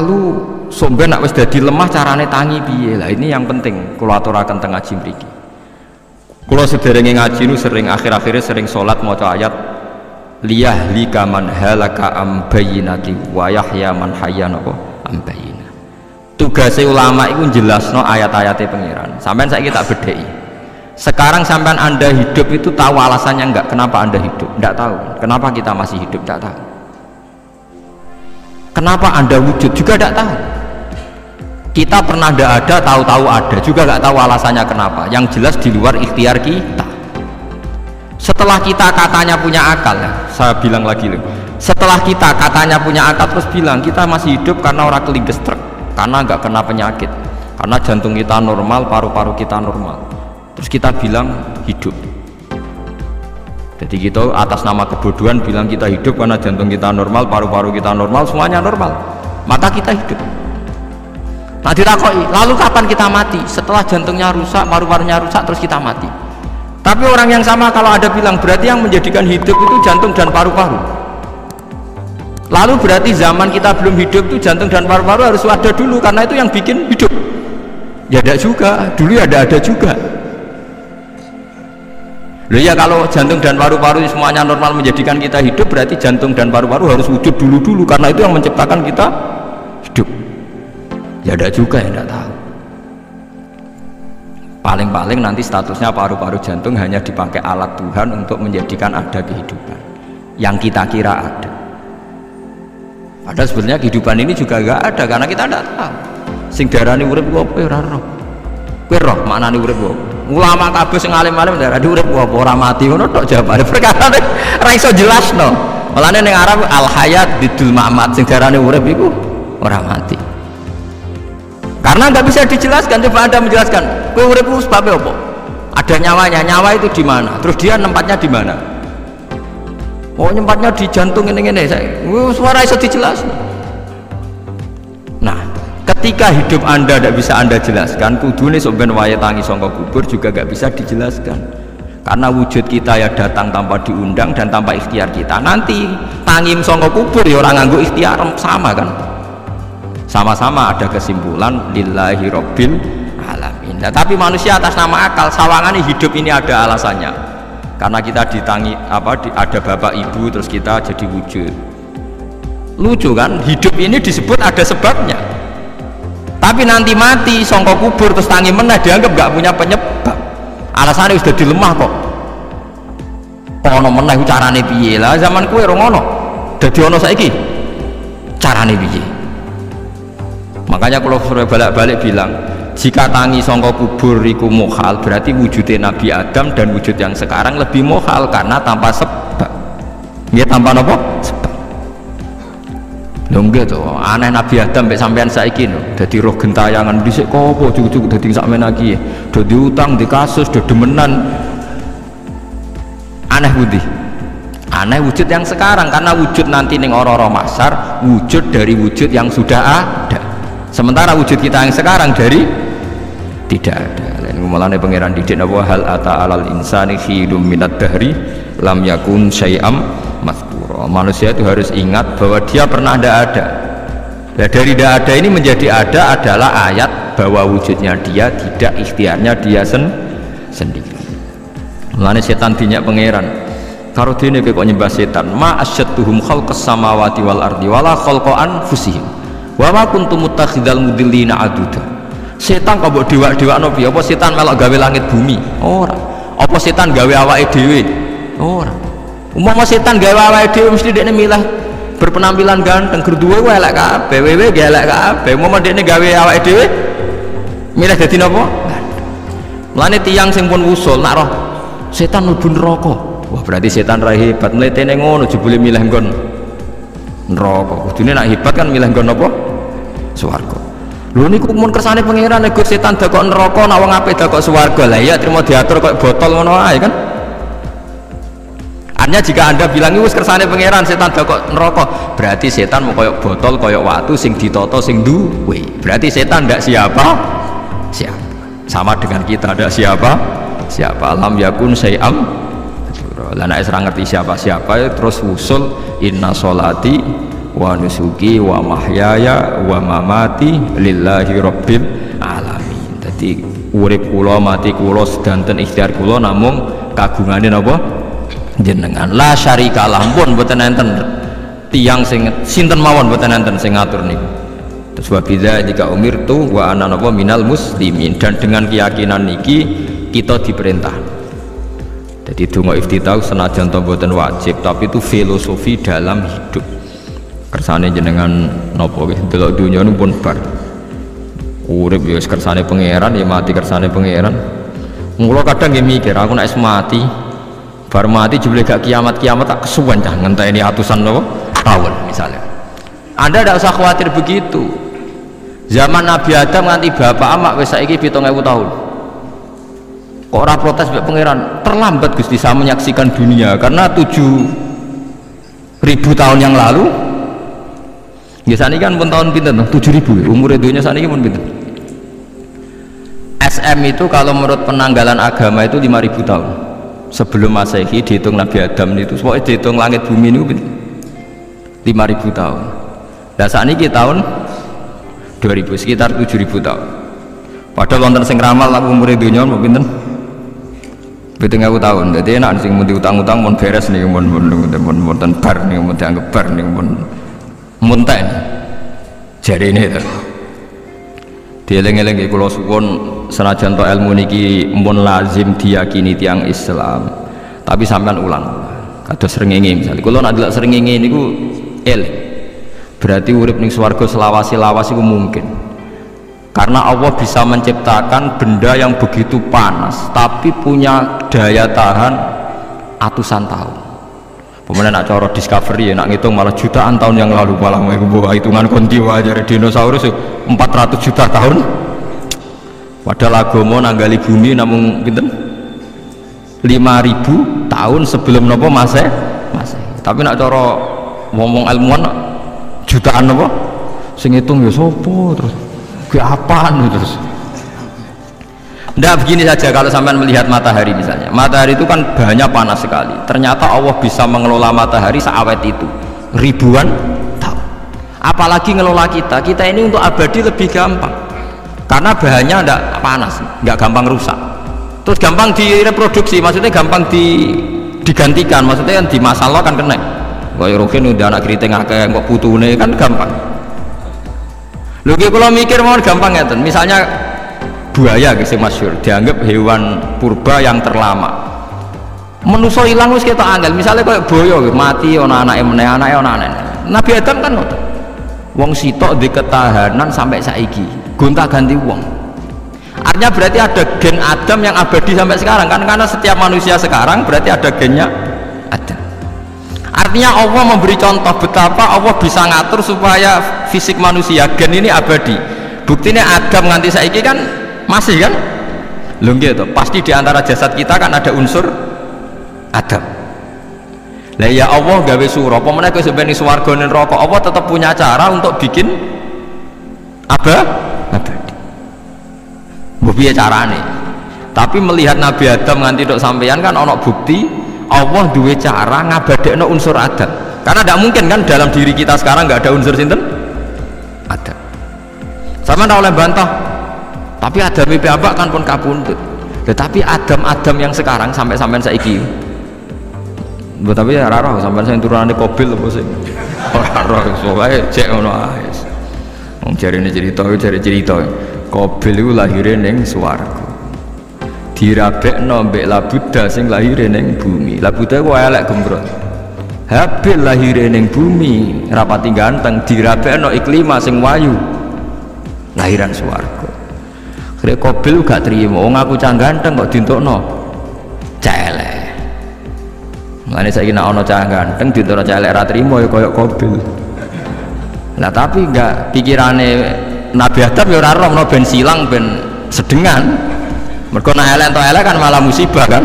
Lalu somben nak wis dadi lemah carane tangi piye? Lah ini yang penting kula aturaken teng ngaji mriki. Kula sederenge ngaji nu sering akhir-akhirnya sering salat maca ayat liyahlika man halaka am bayyinati wa yahya man hayya napa am bayyina. Tugase ulama iku jelasno ayat-ayate pangeran. Sampeyan saiki tak bedheki. Sekarang sampean Anda hidup itu tahu alasannya enggak? Kenapa Anda hidup? Enggak tahu. Kenapa kita masih hidup? Enggak tahu. Kenapa Anda wujud? Juga enggak tahu. Kita pernah enggak ada, tahu-tahu ada, juga enggak tahu alasannya kenapa. Yang jelas di luar ikhtiar kita. Setelah kita katanya punya akal, ya, saya bilang lagi loh. Setelah kita katanya punya akal terus bilang kita masih hidup karena orang kelindes truk, karena enggak kena penyakit, karena jantung kita normal, paru-paru kita normal. Terus kita bilang hidup. Jadi kita atas nama kebodohan bilang kita hidup karena jantung kita normal, paru-paru kita normal, semuanya normal. Maka kita hidup. Nah ditakoi, lalu kapan kita mati? Setelah jantungnya rusak, paru-parunya rusak, terus kita mati. Tapi orang yang sama kalau ada bilang berarti yang menjadikan hidup itu jantung dan paru-paru. Lalu berarti zaman kita belum hidup itu jantung dan paru-paru harus ada dulu karena itu yang bikin hidup. Ya ada juga, dulu ya ada juga. Loh ya kalau jantung dan paru-paru semuanya normal menjadikan kita hidup, berarti jantung dan paru-paru harus wujud dulu karena itu yang menciptakan kita hidup. Ya ada juga yang tidak tahu. Paling-paling nanti statusnya paru-paru jantung hanya dipakai alat Tuhan untuk menjadikan ada kehidupan yang kita kira ada. Padahal sebenarnya kehidupan ini juga enggak ada karena kita tidak tahu. Sing darani urip ku apa ora roh. Kowe roh maknane urip ku. Ulama kabeh sing alim-alim darani urip ku apa ora mati ngono tok jawabane. Perkara ora iso jelasno. Mulane ning Arab al hayat bidul mamat sing darani urip iku ora mati. Karena nggak bisa dijelaskan. Coba Anda menjelaskan kowe urip ku sebabnya apa? Ada nyawanya, nyawa itu di mana? Terus dia nempatnya di mana? Oh nyempatnya di jantung ini suara iso dijelaskan. Nah ketika hidup Anda tidak bisa Anda jelaskan, kudune sampeyan wayahe tangi sangka kubur juga nggak bisa dijelaskan karena wujud kita ya datang tanpa diundang dan tanpa ikhtiar kita. Nanti tangim sangka kubur ya orang nganggo ikhtiar sama kan, sama-sama ada kesimpulan lillahi rabbil alamin. Nah, tapi manusia atas nama akal sawangan hidup ini ada alasannya karena kita ditangi ada bapak ibu terus kita jadi wujud. Lucu kan, hidup ini disebut ada sebabnya, tapi nanti mati sangka kubur terus tangi meneh dianggap gak punya penyebab. Alasannya sudah dilemah kok ono meneh carane piye? Lah zaman kowe ora ngono dadi ono saiki carane piye? Makanya kalau sudah balik-balik bilang jika tangi sangka kubur iku mukhal, berarti wujudnya Nabi Adam dan wujud yang sekarang lebih mukhal karena tanpa sebab. Ya tanpa apa? Sebab. Lho nggih to, aneh Nabi Adam mbek sampean saiki lho, dadi roh gentayangan dhisik kok apa cucuk dadi sakmen iki. Do diutang, di kasus, do demenan. Aneh budi. Aneh wujud yang sekarang karena wujud nanti ning ora-ora mahsyar wujud dari wujud yang sudah ada. Sementara wujud kita yang sekarang dari tidak ada. Lain mulane pangeran didik napa hal ata alal insani khidum minad dahri lam yakun syai'am mazkura. Manusia itu harus ingat bahwa dia pernah tidak ada. Nah, dari tidak ada ini menjadi ada adalah ayat bahwa wujudnya dia tidak ikhtiarnya dia sendiri. Mulane setan dinyak pangeran. Karo dene kok nyembah setan, ma asyadduhum khalqas samawati wal ardi wala khalqa anfusihim. Wa ma kuntum muttakhidal mudillina aduda. Setan kok mbok dewak-dewakno piye? Apa setan melok gawe langit bumi? Ora. Apa setan gawe awake dhewe? Ora. Umpama setan gawe awake dhewe mesti dekne milah berpenampilan ganteng, gerduwe ku elek kabeh, wewe ge elek kabeh. Umpama dekne gawe awake dhewe milah dadi napa? Mulane tiyang sing pun usul nak roh setan mlebu neraka. Wah berarti setan ra hebat, mletene ngono jebule milih nggon neraka. Kudune nak hebat kan milih nggon apa? Swarga. Lho niku mun kersane pangeran nek setan dakok neraka nak wong apik dakok swarga. Lah iya trimo diatur kok botol ngono ae kan. Artinya jika Anda bilang wis kersane pangeran setan dakok neraka, berarti setan mau koyok botol koyok watu sing ditata sing duwe. Berarti setan ndak siapa? Sama dengan kita ada siapa? Lam yakun syai'am. Lah nek ora ngerti siapa-siapa terus usul inna sholati wa nusuki wa mahyaya wa mamati lillahi rabbil alamin. Dadi urip kula mati kula sedanten ikhtiar kula namung kagungane napa jenengan. La syarikalah pun mboten enten tiyang sing sinten mawon mboten enten sing ngatur niku. Terus wa bidzalika umirtu wa ana napa minal muslimin, dan dengan keyakinan niki kita diperintah. Jadi donga iftitah senajan to mboten wajib tapi itu filosofi dalam hidup. Kersane jenengan napa nggih delok dunya nu pun bar. Urip ya kersane pangeran ya mati kersane pangeran. Mula kadang nggih mikir aku nek mati bar mati jebule gak kiamat-kiamat tak kesuwen cah ngenteni atusan napa tahun misalnya. Anda tidak usah khawatir begitu. Zaman Nabi Adam nganti bapak amak wis saiki 7.000 tahun. Kok ora protes mbek pangeran? Terlambat Gusti saya menyaksikan dunia karena 7.000 tahun yang lalu. Ya saniki kan pun tahun pinten 7.000 umur dunia saniki pun pinten. SM itu kalau menurut penanggalan agama itu 5.000 tahun. Sebelum Masehi dihitung Nabi Adam itu, pokoknya dihitung langit bumi ini 5.000 tahun. Nah saat ini tahun 2000 sekitar 7.000 tahun. Padahal wonten sing ramal aku umur dunia mau pinten 7.000 tahun. Jadi enak sing mesti utang-utang mun beres nih mun wonten bar nih mun dianggap bar nih mun munten. Jadi ini itu. Dieling-eling kula suwun senajan to ilmu niki mun lazim diyakini tiyang Islam. Tapi sampean ulang. Kados srengenge misalnya kula nek delok srengenge niku eling. Berarti urip ning swarga selawasi-lawas itu mungkin. Karena Allah bisa menciptakan benda yang begitu panas tapi punya daya tahan atusan tahun. Pemenang nak cara discovery ya nak ngitung malah jutaan tahun yang lalu, malah mau hitungan kontiwa aja dinosaurus 400 juta tahun. Padahal agama nanggali bumi namun pinten 5.000 tahun sebelum nopo Masehi. Tapi nak cara ngomong ilmuwan jutaan nopo sing ngitung ya sopo terus ke apaan terus. Nggak begini saja kalau sampai melihat matahari misalnya. Matahari itu kan banyak panas sekali. Ternyata Allah bisa mengelola matahari seawet itu ribuan tahun. Apalagi ngelola kita. Kita ini untuk abadi lebih gampang. Karena bahannya tidak panas, nggak gampang rusak. Terus gampang direproduksi, maksudnya gampang digantikan. Maksudnya kan di masalah kan kena. Kaya rohin udah anak keriting akeh kok putune kan gampang. Lho kalau mikir mau gampang ya, misalnya buaya guys yang masyhur dianggap hewan purba yang terlama. Manusa ilang wis ketok angel, misalnya kayak boyo mati ana anake meneh, anake ana anake. Nabi Adam kan wong sitok di ketahanan sampai saiki, gonta-ganti wong. Artinya berarti ada gen Adam yang abadi sampai sekarang kan, karena setiap manusia sekarang berarti ada gennya Adam. Artinya Allah memberi contoh betapa Allah bisa ngatur supaya fisik manusia gen ini abadi. Buktinya Adam nganti saiki kan masih kan lho gitu, pasti diantara jasad kita kan ada unsur Adam. Lah ya Allah gawe sura apa meneh kowe sampeyan swarga ning neraka, Allah tetap punya cara untuk bikin abadi. Mbok piye carane? Tapi melihat Nabi Adam nganti tok sampeyan kan ana bukti Allah duwe cara ngabadekno unsur Adam. Karena tidak mungkin kan dalam diri kita sekarang nggak ada unsur sinten Adam. Sama oleh bantah. Tapi Adam piyambak kan pun kabuntut. Tetapi Adam yang sekarang sampai saiki. Mbok tapi ya ora roh sampean sing turunane Qabil apa sih? Ora roh soalé cek ngono ae. Wong jarine cerita Qabil iku lahire ning swarga. Dirabekno mbek Labuda sing lahire ning bumi. Labuda ku elek gembrot. Habil lahire ning bumi, rapati ganteng, dirabekno Iklima sing wayu. Lahiran swarga. Akhirnya Qabil gak terima, wong aku cah ganteng kok diuntukno cah elek. Mulane saiki nek ana cah ganteng diuntukno cah elek ra trimo ya koyo Qabil. Lah tapi enggak pikirane Nabi Adam ya ora roh ben silang ben sedengan. Mergo nek elek entuk elek kan malah musibah kan.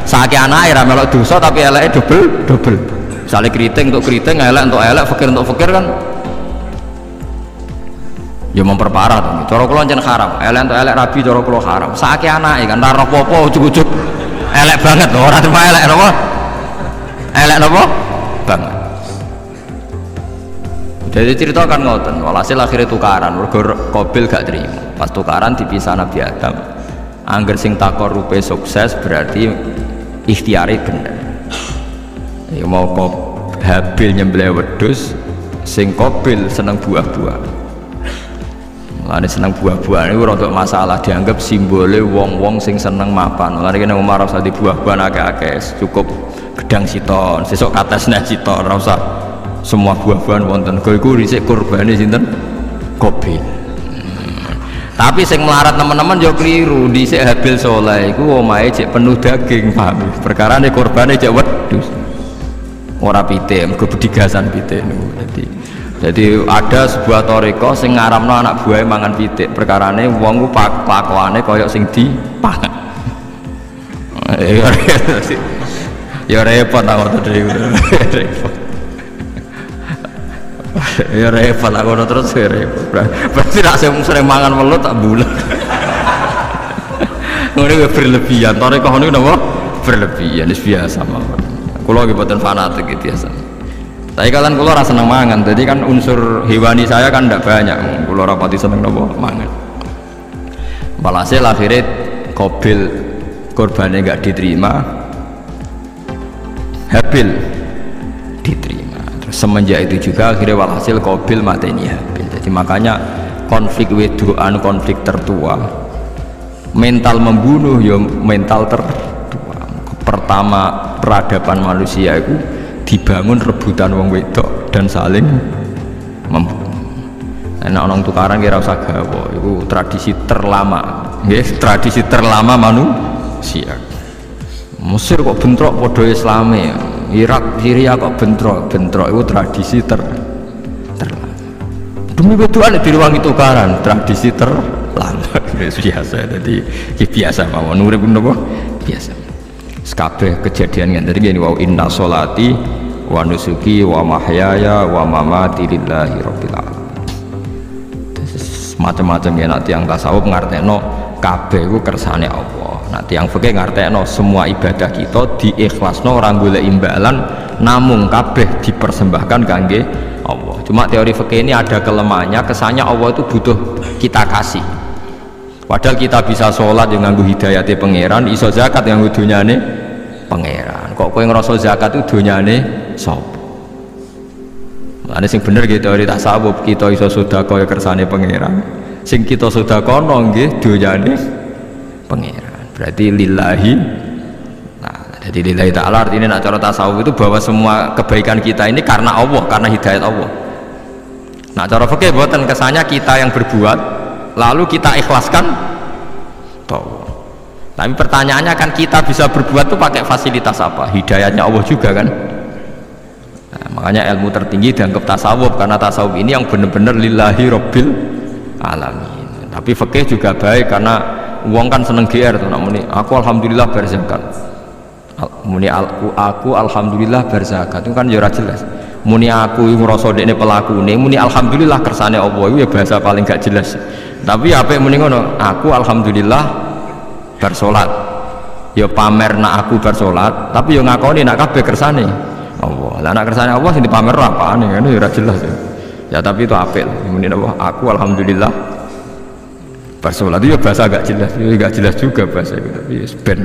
Saiki anake ra melok dosa tapi eleke double. Misale keriting untuk keriting, elek untuk elek, fakir untuk fakir kan ya memperparah tuh. Cara kula jan haram, elek untuk elek rabi cara kula haram. Saiki anake kan ora apa-apa ujug-ujug elek banget lho, ora cuma elek napa? Elek napa? Banget. Jadi cerita kan ngoten, walhasil akhirnya tukaran, mergo Qabil gak terima. Pas tukaran dipisah Nabi Adam. Angger sing takorupe sukses berarti ikhtiare bener. Ya mau Habil nyembelih wedhus, sing Qabil seneng buah-buah. Mulane seneng buah-buahan itu rodok masalah, dianggap simbole wong-wong sing seneng mapan. Mulane kene Umar rasa di buah-buahan akeh-akeh, cukup gedang siton, sesuk katesnya siton, ora usah semua buah-buahan wonten. Iku dhisik kurbane sinten? Qabil. Tapi sing melarat teman-teman yo keliru, dhisik Habil saleh iku omahe cek penuh daging, paham? Perkarane kurbane cek wedhus. Ora pitik, mergo bedigasan pitik niku. Jadi ada sebuah toriko sing ngaramno anak buahnya mangan pitik, perkarane wong ku pakwane koyok sing dipangan. Ya repot aku tadi. Ya repot aku terus repot. Berarti nak sering mangan welut tak bulan. Ngono berlebihan, toriko niku napa? Berlebihan, wis biasa mawon. Kula nggih boten fanatik gitu biasa. Tapi kalian kulo rasa seneng mangan, jadi kan unsur hewani saya kan tidak banyak. Kulo rapati seneng nopo mangan. Walhasil akhirnya Qabil korbannya nggak diterima, Habil diterima. Terus semenjak itu juga akhirnya walhasil Qabil mateni Habil. Jadi makanya konflik wedoan, konflik tertua, mental membunuh, ya mental tertua. Pertama peradaban manusia itu dibangun rebutan wong wedok dan saling membunuh. Nek orang tukaran kira usah gawa, itu tradisi terlama, nggih, tradisi terlama manusia. Mesir kok bentrok padha Islame, Irak, Syria kok bentrok itu tradisi terlama. Demi wedokan diruwangi tukaran, tradisi terlama. Biasa, jadi biasa mawon urip napa biasa. Kabeh kejadian ngene iki wa inna sholati wa nusuki wa mahyaya wa mamati lillahi rabbil alamin. Macam-macam ya nak tiyang tasawuf ngartekno kabeh iku kersane Allah. Nak tiyang fikih ngartekno semua ibadah kita diikhlasno ora golek imbalan, namung kabeh dipersembahkan kangge Allah. Cuma teori fikih ini ada kelemahannya, kesannya Allah itu butuh kita kasih. Padahal kita bisa sholat yang nganggo hidayate pangeran, iso zakat yang nganggo dunyane pangeran. Kok kowe ngrasa zakat itu dunyane sapa? Mulane sing bener gitu teori tasawuf, kita iso sedekah ya kersane pangeran. Sing kita sedekahno nggih dunyane pangeran. Berarti lillahi. Nah, jadi lillahi ta'ala artinya nak cara tasawuf itu bahwa semua kebaikan kita ini karena Allah, karena hidayat Allah. Nah, cara fikih boten kesannya kita yang berbuat lalu kita ikhlaskan toh. Tapi pertanyaannya kan kita bisa berbuat tuh pakai fasilitas apa? Hidayahnya Allah juga kan. Nah, makanya ilmu tertinggi dianggap tasawuf, karena tasawuf ini yang benar-benar lillahi rabbil alamin. Tapi fikih juga baik karena uang kan seneng GR tuh, namanya aku alhamdulillah berzakat. Muni aku alhamdulillah berzakat itu kan ya jelas. Muni aku ngrasa dekne pelakune, muni alhamdulillah kersane Allah itu ya bahasa paling gak jelas. Tapi apa muni ngono, aku alhamdulillah bersolat. Ya pamer nak aku bersolat, tapi ya ngakoni nak kabeh kersane Allah. Lah nak kersane Allah sing dipamer apane kan ya ora jelas ya. Ya tapi itu apik. Muni apa? Aku alhamdulillah bersolat itu ya bahasa gak jelas. Ya gak jelas juga bahasa itu, tapi ben